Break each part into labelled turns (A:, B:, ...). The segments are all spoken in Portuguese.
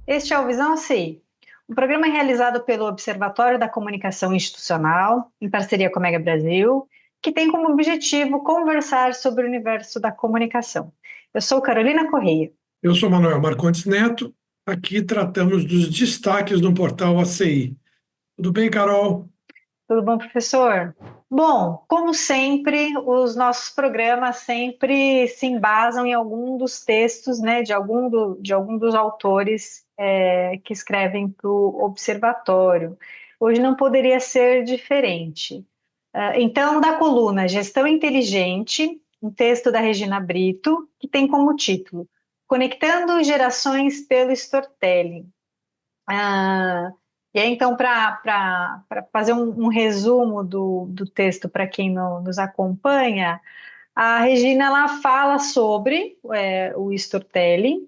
A: Este é o Visão CI, um programa realizado pelo Observatório da Comunicação Institucional, em parceria com a Mega Brasil, que tem como objetivo conversar sobre o universo da comunicação. Eu sou Carolina Correia.
B: Eu sou Manuel Marcondes Neto. Aqui tratamos dos destaques no portal ACI. Tudo bem, Carol?
A: Tudo bom, professor? Bom, como sempre, os nossos programas sempre se embasam em algum dos textos, né, de algum dos autores que escrevem para o Observatório. Hoje não poderia ser diferente. Então, da coluna Gestão Inteligente, um texto da Regina Brito, que tem como título Conectando Gerações pelo Storytelling. Ah, e aí, então, para fazer um resumo do texto para quem nos acompanha, a Regina ela fala sobre o storytelling,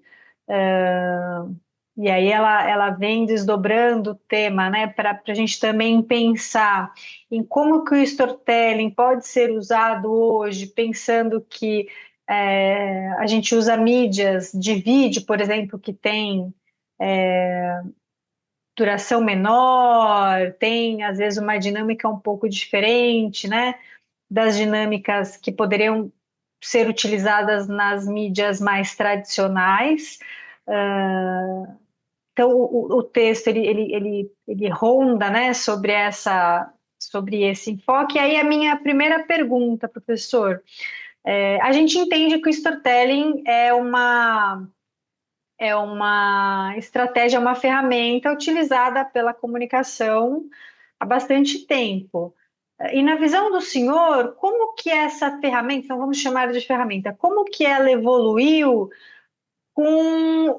A: e aí ela vem desdobrando o tema, né, para a gente também pensar em como que o storytelling pode ser usado hoje, pensando que a gente usa mídias de vídeo, por exemplo, que tem duração menor, tem às vezes uma dinâmica um pouco diferente, né, das dinâmicas que poderiam ser utilizadas nas mídias mais tradicionais. Então, o texto ele ronda, né, sobre esse enfoque. E aí a minha primeira pergunta, professor, a gente entende que o storytelling é uma estratégia, uma ferramenta utilizada pela comunicação há bastante tempo. E na visão do senhor, como que essa ferramenta, então vamos chamar de ferramenta, como que ela evoluiu com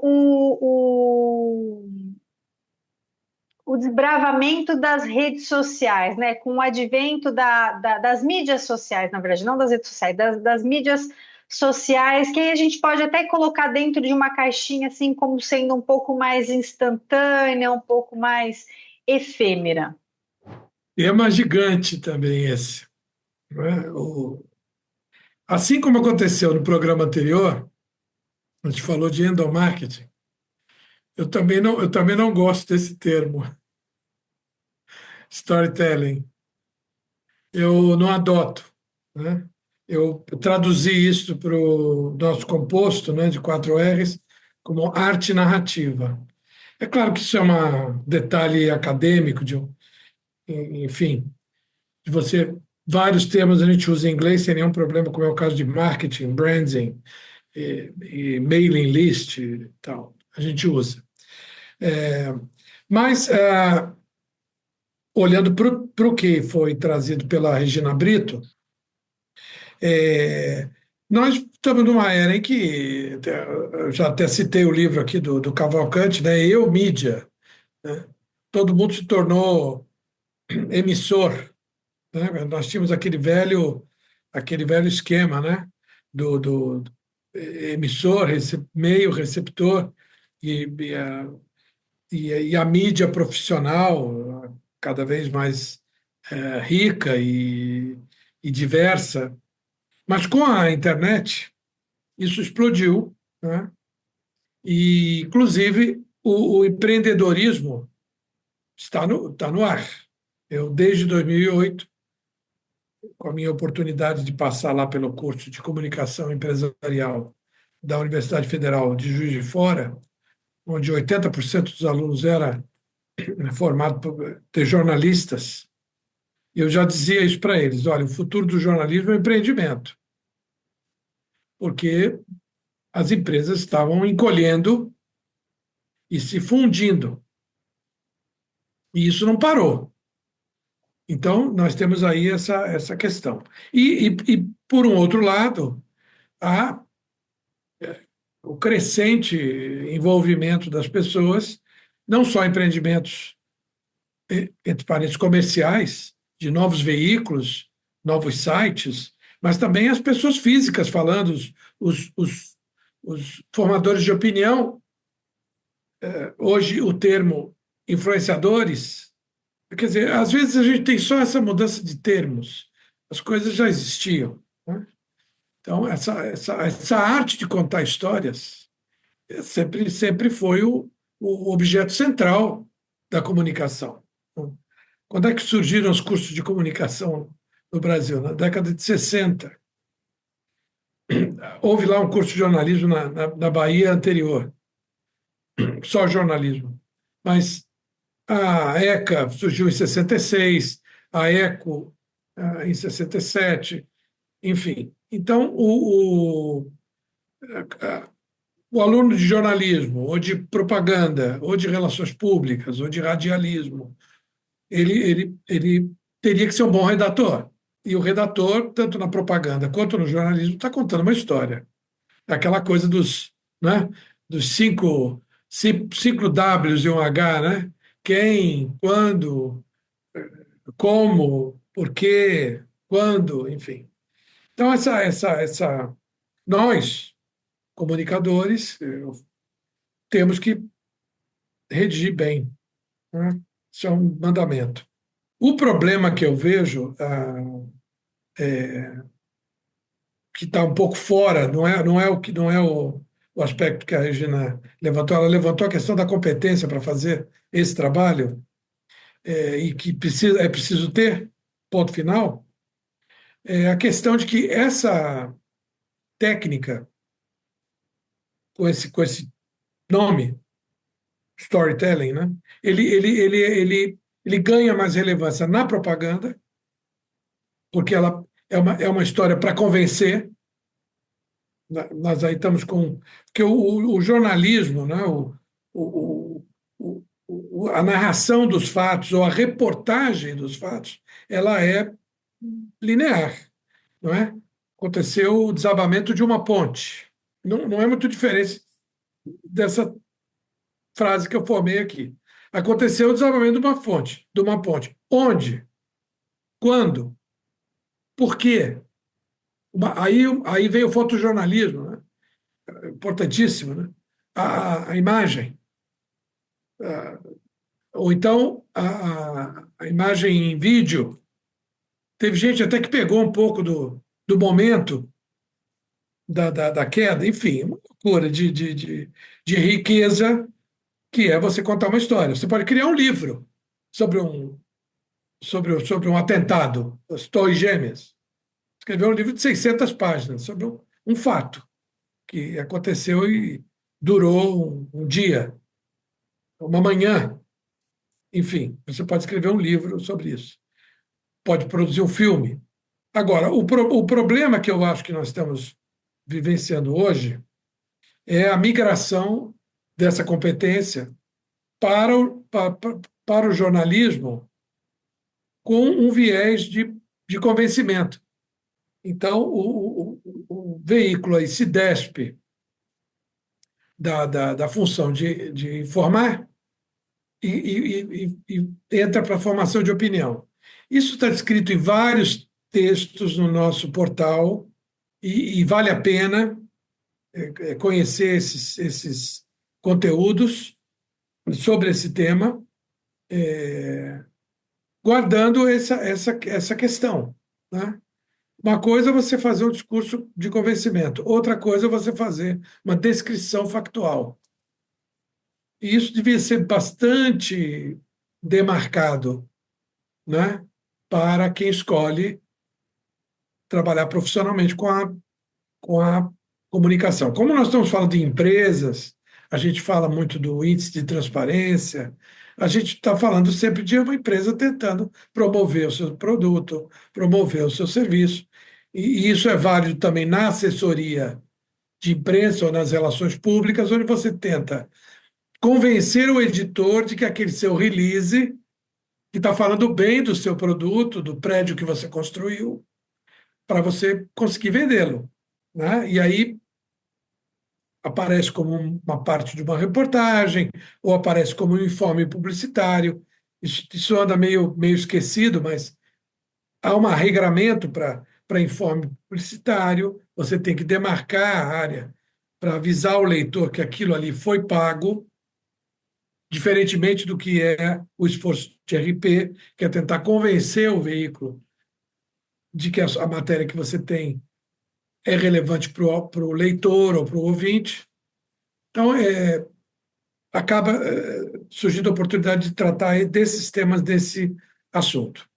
A: o desbravamento das redes sociais, né? Com o advento das mídias sociais, na verdade, não das redes sociais, das mídias sociais, que aí a gente pode até colocar dentro de uma caixinha, assim, como sendo um pouco mais instantânea, um pouco mais efêmera.
B: Tema gigante também esse, não é? Assim como aconteceu no programa anterior, a gente falou de endomarketing, eu também não gosto desse termo, storytelling. Eu não adoto, né? Eu traduzi isso para o nosso composto, né, de 4 R's, como arte narrativa. É claro que isso é um detalhe acadêmico, enfim, de você. Vários termos a gente usa em inglês sem nenhum problema, como é o caso de marketing, branding e mailing list e tal. A gente usa. Mas, olhando para o que foi trazido pela Regina Brito, é, nós estamos numa era em que, eu já até citei o livro aqui do Cavalcante, né? Eu, mídia, né? Todo mundo se tornou emissor, né? Nós tínhamos aquele velho esquema, né? Do emissor, meio receptor e, e a mídia profissional cada vez mais rica e diversa. Mas com a internet isso explodiu, né? E inclusive o empreendedorismo está no ar. Eu desde 2008, com a minha oportunidade de passar lá pelo curso de comunicação empresarial da Universidade Federal de Juiz de Fora, onde 80% dos alunos era formado por jornalistas, eu já dizia isso para eles: olha, o futuro do jornalismo é o empreendimento, porque as empresas estavam encolhendo e se fundindo, e isso não parou. Então, nós temos aí essa questão. E, por um outro lado, há o crescente envolvimento das pessoas, não só empreendimentos, entre parênteses, comerciais, de novos veículos, novos sites, mas também as pessoas físicas falando, os formadores de opinião. Hoje, o termo influenciadores, quer dizer, às vezes a gente tem só essa mudança de termos, as coisas já existiam, né? Então, essa arte de contar histórias sempre foi o objeto central da comunicação. Quando é que surgiram os cursos de comunicação no Brasil? Na década de 60. Houve lá um curso de jornalismo na Bahia anterior, só jornalismo. Mas a ECA surgiu em 66, a ECO em 67, enfim. Então, o aluno de jornalismo, ou de propaganda, ou de relações públicas, ou de radialismo, ele teria que ser um bom redator. E o redator, tanto na propaganda quanto no jornalismo, está contando uma história. Aquela coisa né, dos cinco Ws e um H, né? Quem, quando, como, por quê, quando, enfim. Então, nós, comunicadores, temos que redigir bem, né? Isso é um mandamento. O problema que eu vejo, que está um pouco fora, não é o aspecto que a Regina levantou, ela levantou a questão da competência para fazer esse trabalho, e que é preciso ter, ponto final, é a questão de que essa técnica, com esse nome, storytelling, né, ele ganha mais relevância na propaganda, porque ela é uma história para convencer. Nós aí estamos com. Porque o jornalismo, né, o, a narração dos fatos, ou a reportagem dos fatos, ela é linear, não é? Aconteceu o desabamento de uma ponte. Não é muito diferente dessa frase que eu formei aqui. Aconteceu o desabamento de uma ponte. Onde? Quando? Por quê? Aí veio o fotojornalismo, né? Importantíssimo, né? A imagem, ou então a imagem em vídeo. Teve gente até que pegou um pouco do momento da queda, enfim, uma loucura de riqueza que é você contar uma história. Você pode criar um livro sobre um atentado, as Torres Gêmeas. Escrever um livro de 600 páginas sobre um fato que aconteceu e durou um dia, uma manhã. Enfim, você pode escrever um livro sobre isso. Pode produzir um filme. Agora, o problema que eu acho que nós estamos vivenciando hoje é a migração dessa competência para o jornalismo com um viés de convencimento. Então, o veículo aí se despe da função de informar e entra para a formação de opinião. Isso está descrito em vários textos no nosso portal e vale a pena conhecer esses conteúdos sobre esse tema, guardando essa questão, né? Uma coisa é você fazer um discurso de convencimento, outra coisa é você fazer uma descrição factual. E isso devia ser bastante demarcado, né, para quem escolhe trabalhar profissionalmente com a comunicação. Como nós estamos falando de empresas, a gente fala muito do índice de transparência, a gente está falando sempre de uma empresa tentando promover o seu produto, promover o seu serviço. E isso é válido também na assessoria de imprensa ou nas relações públicas, onde você tenta convencer o editor de que aquele seu release, que está falando bem do seu produto, do prédio que você construiu, para você conseguir vendê-lo, né? E aí aparece como uma parte de uma reportagem, ou aparece como um informe publicitário. Isso anda meio esquecido, mas há um regramento para informe publicitário, você tem que demarcar a área para avisar o leitor que aquilo ali foi pago, diferentemente do que é o esforço de RP, que é tentar convencer o veículo de que a matéria que você tem é relevante para o leitor ou para o ouvinte. Então, acaba surgindo a oportunidade de tratar desses temas, desse assunto.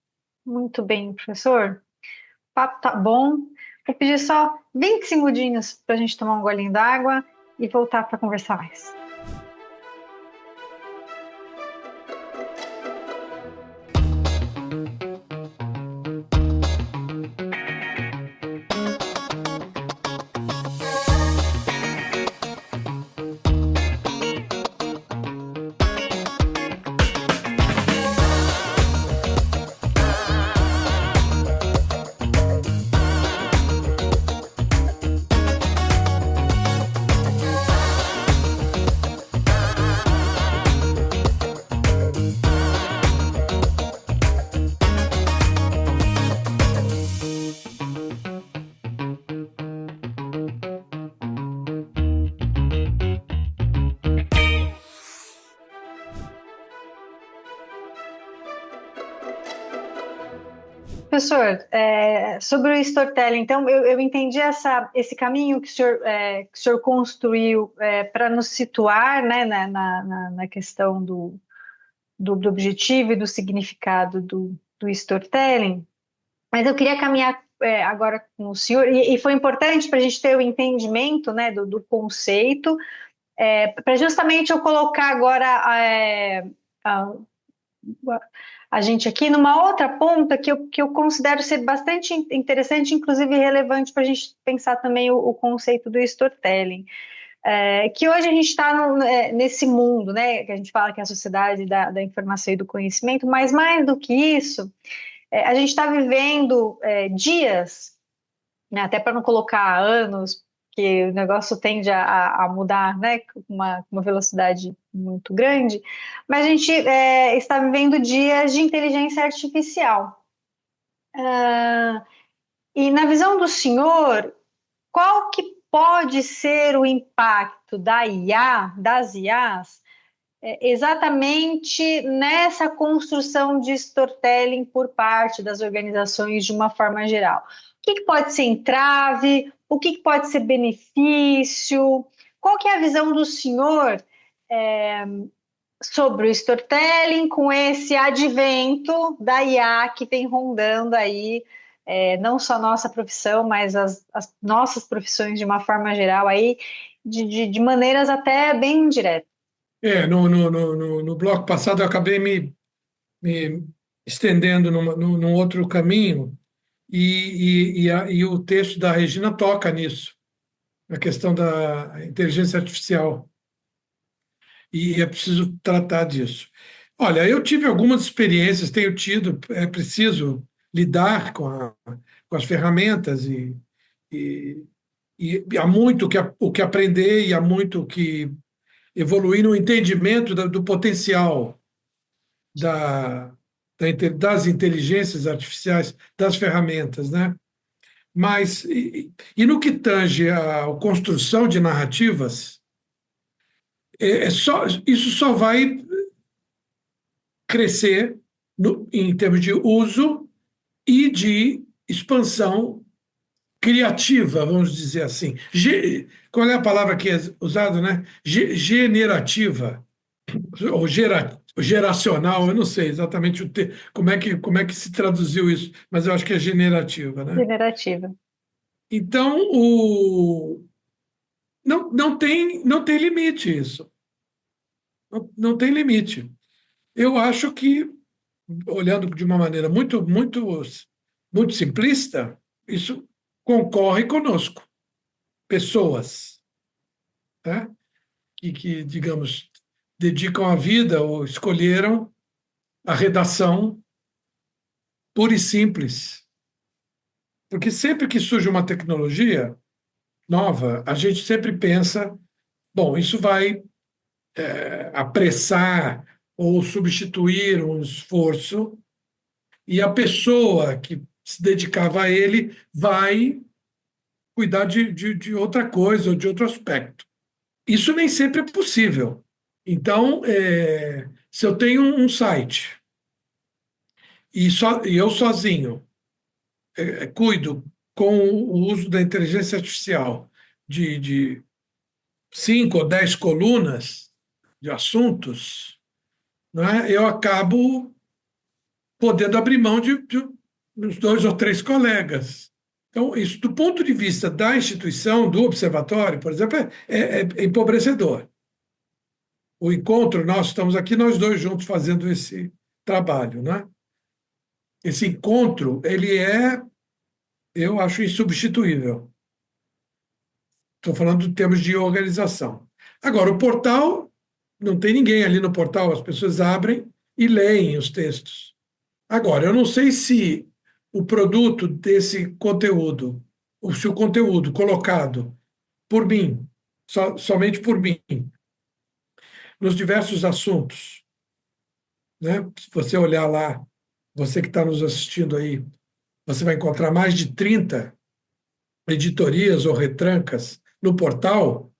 A: Muito bem, professor. O papo tá bom. Vou pedir só 20 segundinhos para a gente tomar um golinho d'água e voltar para conversar mais. Professor, sobre o storytelling, então eu entendi esse caminho que o senhor construiu para nos situar, né, na questão do objetivo e do significado do storytelling, mas eu queria caminhar agora com o senhor, e foi importante para a gente ter o entendimento, né, do conceito, para justamente eu colocar agora a, a gente aqui numa outra ponta que eu considero ser bastante interessante, inclusive relevante para a gente pensar também o conceito do storytelling. Que hoje a gente está nesse mundo, né, que a gente fala que é a sociedade da informação e do conhecimento, mas mais do que isso, a gente está vivendo dias, né, até para não colocar anos, que o negócio tende a mudar, né, com uma velocidade muito grande, mas a gente está vivendo dias de inteligência artificial. E na visão do senhor, qual que pode ser o impacto da IA, das IAs, exatamente nessa construção de storytelling por parte das organizações de uma forma geral? O que pode ser entrave? O que pode ser benefício? Qual que é a visão do senhor sobre o storytelling com esse advento da IA que vem rondando aí, não só a nossa profissão, mas as nossas profissões de uma forma geral aí, de maneiras até bem indiretas?
B: No bloco passado eu acabei me estendendo num outro caminho, e o texto da Regina toca nisso, na questão da inteligência artificial, e é preciso tratar disso. Olha, eu tive algumas experiências, tenho tido, é preciso lidar com as ferramentas, e, e há muito o que aprender, e há muito o que evoluir no entendimento do potencial da, das inteligências artificiais, das ferramentas, né? Mas, no que tange à construção de narrativas, isso só vai crescer em termos de uso e de expansão criativa, vamos dizer assim. Qual é a palavra que é usada, né? Generativa, ou geracional, eu não sei exatamente como é que se traduziu isso, mas eu acho que é generativa, né?
A: Generativa.
B: Então, não tem limite isso. Não tem limite. Eu acho que, olhando de uma maneira muito simplista, isso concorre conosco. Pessoas, né? Digamos, dedicam a vida ou escolheram a redação pura e simples. Porque sempre que surge uma tecnologia nova, a gente sempre pensa, bom, isso vai apressar ou substituir um esforço, e a pessoa que se dedicava a ele vai cuidar de outra coisa ou de outro aspecto. Isso nem sempre é possível. Então, se eu tenho um site e eu sozinho cuido com o uso da inteligência artificial de 5 ou 10 colunas, de assuntos, né, eu acabo podendo abrir mão de uns 2 ou 3 colegas. Então, isso, do ponto de vista da instituição, do observatório, por exemplo, é empobrecedor. O encontro, nós estamos aqui, nós dois juntos fazendo esse trabalho, né? Esse encontro, eu acho, insubstituível. Estou falando em termos de organização. Agora, o portal, não tem ninguém ali no portal, as pessoas abrem e leem os textos. Agora, eu não sei se o produto desse conteúdo, ou se o conteúdo colocado por mim, somente por mim, nos diversos assuntos, né? Se você olhar lá, você que está nos assistindo aí, você vai encontrar mais de 30 editorias ou retrancas no portal.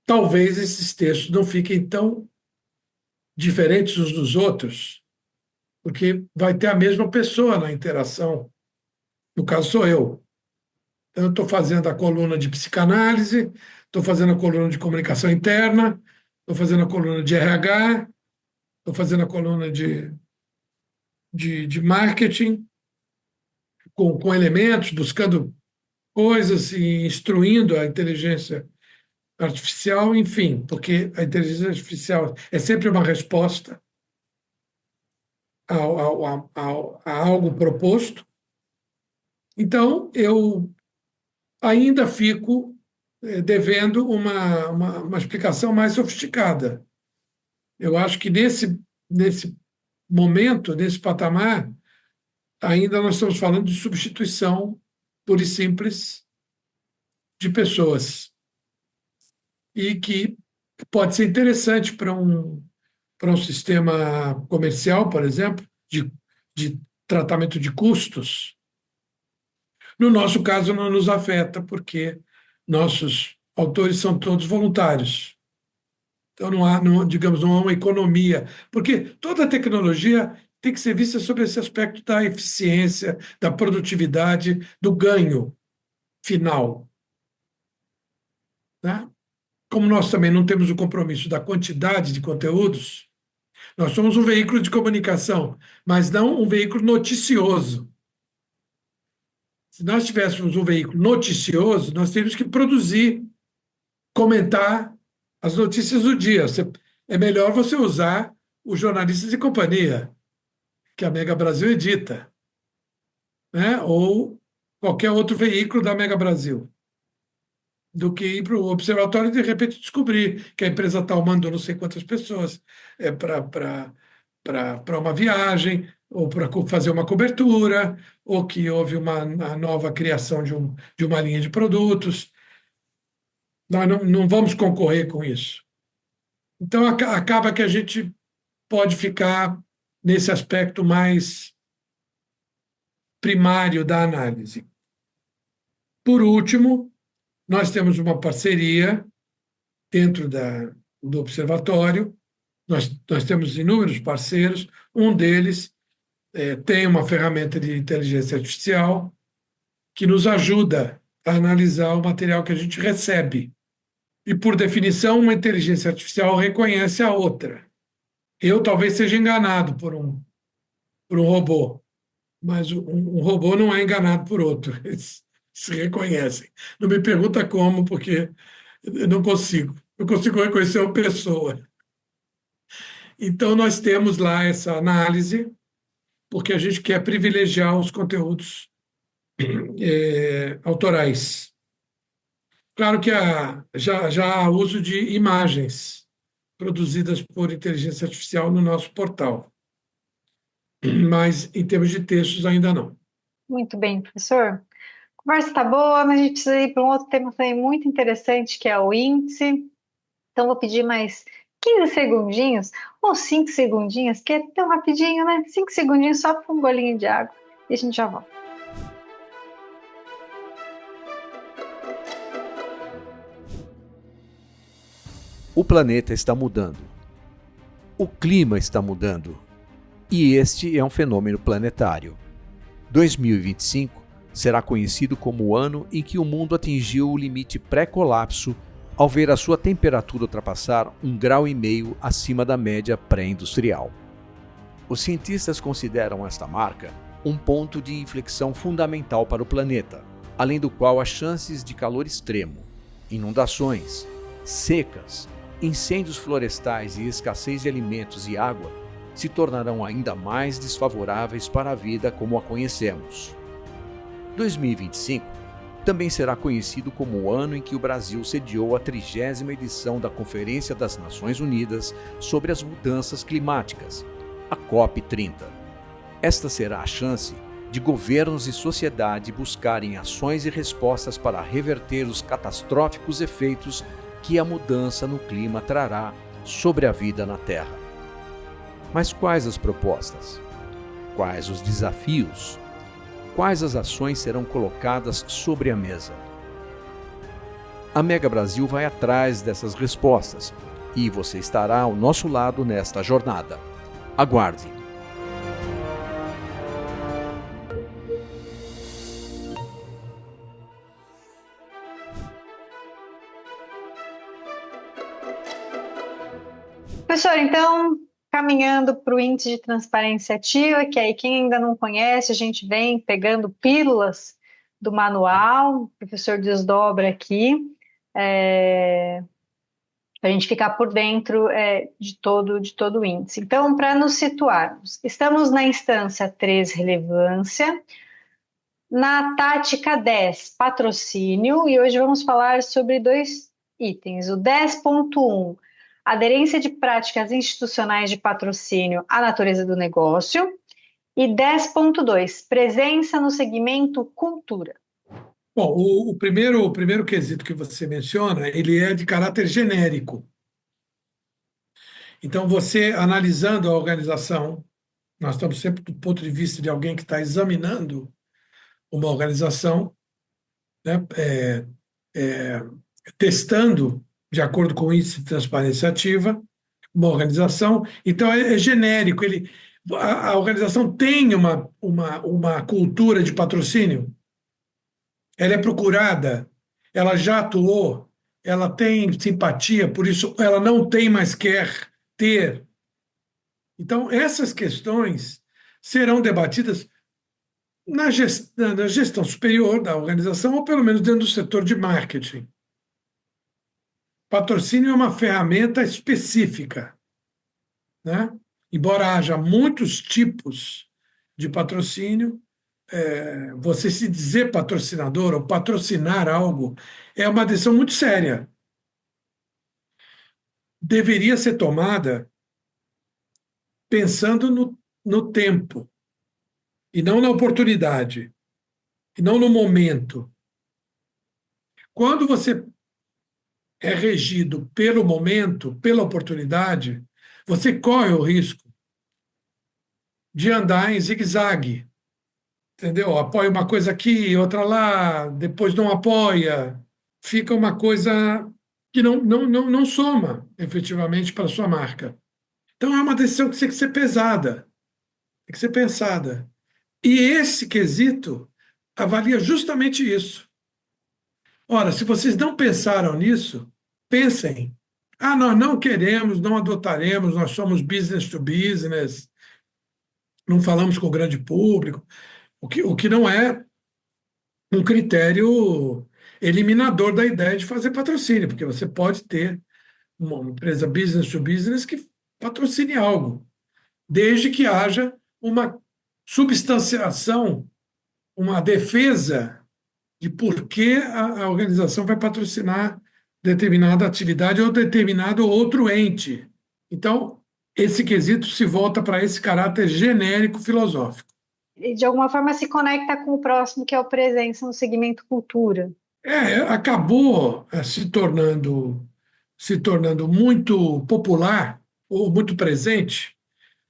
B: Talvez esses textos não fiquem tão diferentes uns dos outros, porque vai ter a mesma pessoa na interação. No caso, sou eu. Então, eu estou fazendo a coluna de psicanálise, estou fazendo a coluna de comunicação interna, estou fazendo a coluna de RH, estou fazendo a coluna de marketing, com elementos, buscando coisas e instruindo a inteligência artificial, enfim, porque a inteligência artificial é sempre uma resposta a algo proposto. Então, eu ainda fico devendo uma explicação mais sofisticada. Eu acho que nesse momento, nesse patamar, ainda nós estamos falando de substituição pura e simples de pessoas. E que pode ser interessante para um sistema comercial, por exemplo, de tratamento de custos. No nosso caso, não nos afeta, porque nossos autores são todos voluntários. Então, digamos, não há uma economia, porque toda tecnologia tem que ser vista sob esse aspecto da eficiência, da produtividade, do ganho final, né? Como nós também não temos o compromisso da quantidade de conteúdos, nós somos um veículo de comunicação, mas não um veículo noticioso. Se nós tivéssemos um veículo noticioso, nós teríamos que produzir, comentar as notícias do dia. É melhor você usar os jornalistas de companhia, que a Mega Brasil edita, né? Ou qualquer outro veículo da Mega Brasil, do que ir para o observatório e, de repente, descobrir que a empresa tal mandou não sei quantas pessoas para uma viagem, ou para fazer uma cobertura, ou que houve a nova criação de uma linha de produtos. Nós não vamos concorrer com isso. Então, acaba que a gente pode ficar nesse aspecto mais primário da análise. Por último, nós temos uma parceria dentro do observatório. Nós temos inúmeros parceiros. Um deles tem uma ferramenta de inteligência artificial que nos ajuda a analisar o material que a gente recebe. E, por definição, uma inteligência artificial reconhece a outra. Eu talvez seja enganado por um robô, mas um robô não é enganado por outro. Eles se reconhecem. Não me pergunta como, porque eu não consigo. Eu consigo reconhecer uma pessoa. Então, nós temos lá essa análise, porque a gente quer privilegiar os conteúdos autorais. Claro que já há uso de imagens produzidas por inteligência artificial no nosso portal, mas em termos de textos ainda não.
A: Muito bem, professor. A conversa está boa, mas a gente precisa ir para um outro tema também muito interessante, que é o índice. Então, vou pedir mais 15 segundinhos, ou 5 segundinhos, que é tão rapidinho, né? 5 segundinhos só para um golinho de água, e a gente já volta.
C: O planeta está mudando. O clima está mudando. E este é um fenômeno planetário. 2025 será conhecido como o ano em que o mundo atingiu o limite pré-colapso ao ver a sua temperatura ultrapassar 1,5 graus acima da média pré-industrial. Os cientistas consideram esta marca um ponto de inflexão fundamental para o planeta, além do qual as chances de calor extremo, inundações, secas, incêndios florestais e escassez de alimentos e água se tornarão ainda mais desfavoráveis para a vida como a conhecemos. 2025 também será conhecido como o ano em que o Brasil sediou a 30ª edição da Conferência das Nações Unidas sobre as Mudanças Climáticas, a COP30. Esta será a chance de governos e sociedade buscarem ações e respostas para reverter os catastróficos efeitos que a mudança no clima trará sobre a vida na Terra. Mas quais as propostas? Quais os desafios? Quais as ações serão colocadas sobre a mesa? A Mega Brasil vai atrás dessas respostas e você estará ao nosso lado nesta jornada. Aguarde!
A: Professor, então, caminhando para o índice de transparência ativa, que aí quem ainda não conhece, a gente vem pegando pílulas do manual, o professor desdobra aqui, para a gente ficar por dentro de todo o índice. Então, para nos situarmos, estamos na instância 3, relevância, na tática 10, patrocínio, e hoje vamos falar sobre 2 itens, o 10.1, aderência de práticas institucionais de patrocínio à natureza do negócio, e 10.2, presença no segmento cultura.
B: Bom, o primeiro quesito que você menciona, ele é de caráter genérico. Então, você analisando a organização, nós estamos sempre do ponto de vista de alguém que está examinando uma organização, né, testando, de acordo com o índice de transparência ativa, uma organização. Então, é genérico. A organização tem uma cultura de patrocínio, ela é procurada, ela já atuou, ela tem simpatia, por isso ela não tem, mas quer ter. Então, essas questões serão debatidas na gestão superior da organização, ou pelo menos dentro do setor de marketing. Patrocínio é uma ferramenta específica, né? Embora haja muitos tipos de patrocínio, você se dizer patrocinador ou patrocinar algo é uma decisão muito séria. Deveria ser tomada pensando no tempo, e não na oportunidade, e não no momento. Quando você é regido pelo momento, pela oportunidade, você corre o risco de andar em zigue-zague, entendeu? Apoia uma coisa aqui, outra lá, depois não apoia, fica uma coisa que não soma efetivamente para a sua marca. Então é uma decisão que tem que ser pesada, tem que ser pensada. E esse quesito avalia justamente isso. Ora, se vocês não pensaram nisso, pensem. Ah, nós não queremos, não adotaremos, nós somos business to business, não falamos com o grande público, o que não é um critério eliminador da ideia de fazer patrocínio, porque você pode ter uma empresa business to business que patrocine algo, desde que haja uma substanciação, uma defesa de por que a organização vai patrocinar determinada atividade ou determinado outro ente. Então, esse quesito se volta para esse caráter genérico filosófico.
A: E, de alguma forma, se conecta com o próximo, que é o presença no segmento cultura.
B: Acabou se tornando muito popular ou muito presente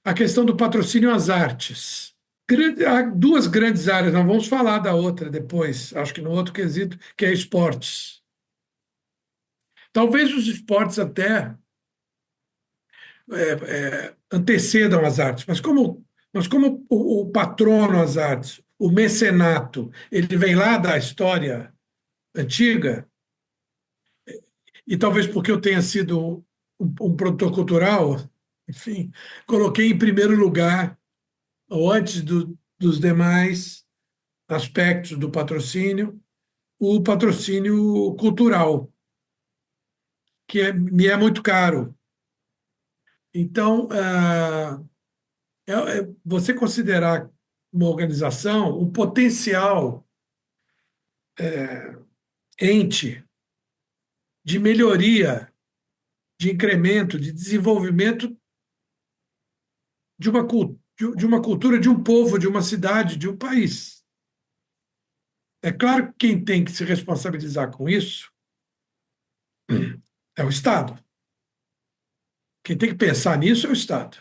B: a questão do patrocínio às artes. Há 2 grandes áreas, nós vamos falar da outra depois, acho que no outro quesito, que é esportes. Talvez os esportes até antecedam as artes, mas como o patrono às artes, o mecenato, ele vem lá da história antiga, e talvez porque eu tenha sido um produtor cultural, enfim, coloquei em primeiro lugar, ou antes dos demais aspectos do patrocínio, o patrocínio cultural, que me é muito caro. Então, você considerar uma organização, um potencial ente de melhoria, de incremento, de desenvolvimento de uma cultura, de um povo, de uma cidade, de um país. É claro que quem tem que se responsabilizar com isso é o Estado. Quem tem que pensar nisso é o Estado.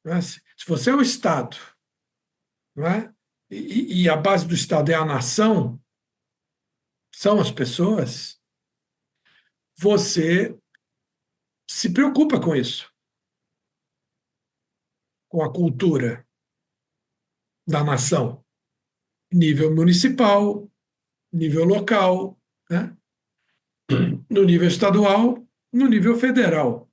B: Não é? Se você é o Estado, não é? E a base do Estado é a nação, são as pessoas, você se preocupa com isso, com a cultura da nação, nível municipal, nível local, né? No nível estadual, no nível federal.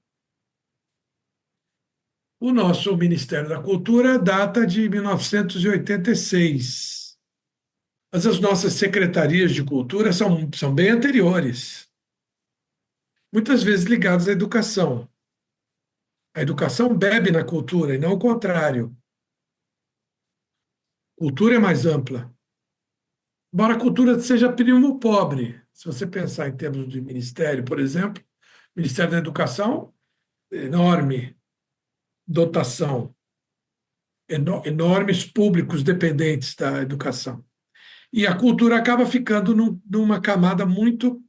B: O nosso Ministério da Cultura data de 1986. Mas as nossas secretarias de cultura são bem anteriores, muitas vezes ligadas à educação. A educação bebe na cultura e não o contrário. Cultura é mais ampla. Embora a cultura seja primo pobre, se você pensar em termos de ministério, por exemplo, Ministério da Educação, enorme dotação, enormes públicos dependentes da educação. E a cultura acaba ficando numa camada muito,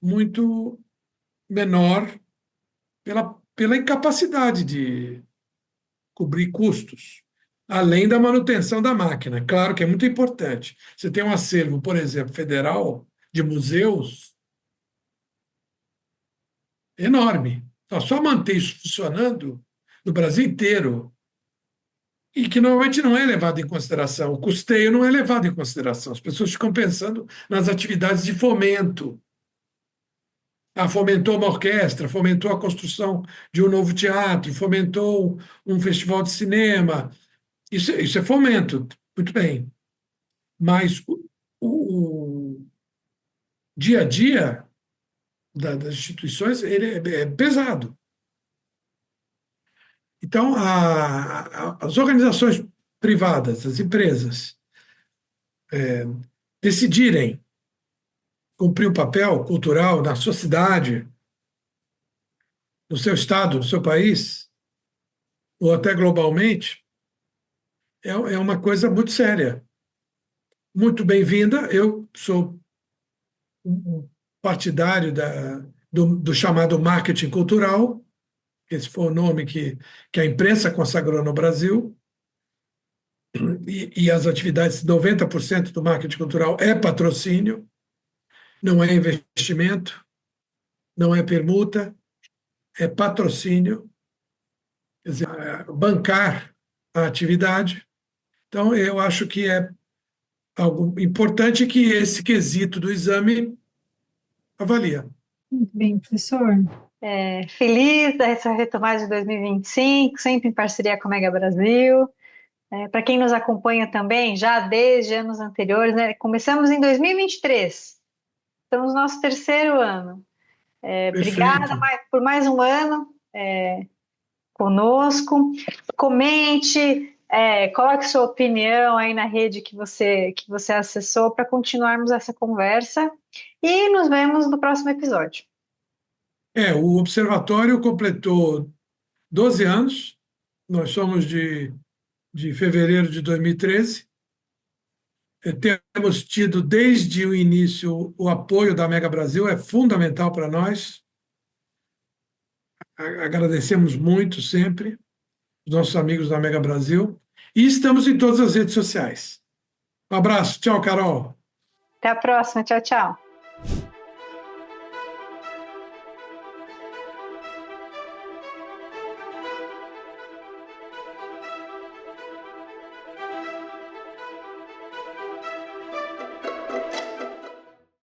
B: muito menor pela incapacidade de cobrir custos, além da manutenção da máquina. Claro que é muito importante. Você tem um acervo, por exemplo, federal, de museus, enorme. Então, só manter isso funcionando no Brasil inteiro, e que normalmente não é levado em consideração. O custeio não é levado em consideração. As pessoas ficam pensando nas atividades de fomento. Fomentou uma orquestra, fomentou a construção de um novo teatro, fomentou um festival de cinema. Isso é fomento, muito bem. Mas o dia a dia das instituições ele é pesado. Então, as organizações privadas, as empresas, decidirem cumprir o papel cultural na sua cidade, no seu estado, no seu país, ou até globalmente, é uma coisa muito séria. Muito bem-vinda. Eu sou um partidário do chamado marketing cultural, esse foi o nome que a imprensa consagrou no Brasil, e as atividades, 90% do marketing cultural é patrocínio, não é investimento, não é permuta, é patrocínio, quer dizer, bancar a atividade. Então, eu acho que é algo importante que esse quesito do exame avalia.
A: Muito bem, professor. Feliz dessa retomada de 2025, sempre em parceria com a Mega Brasil. Para quem nos acompanha também, já desde anos anteriores, né? Começamos em 2023, estamos no nosso terceiro ano. Obrigada por mais um ano conosco. Comente, coloque sua opinião aí na rede que você acessou para continuarmos essa conversa e nos vemos no próximo episódio.
B: O Observatório completou 12 anos, nós somos de fevereiro de 2013. Temos tido desde o início o apoio da Mega Brasil, é fundamental para nós. Agradecemos muito sempre os nossos amigos da Mega Brasil e estamos em todas as redes sociais. Um abraço, tchau, Carol.
A: Até a próxima, tchau, tchau.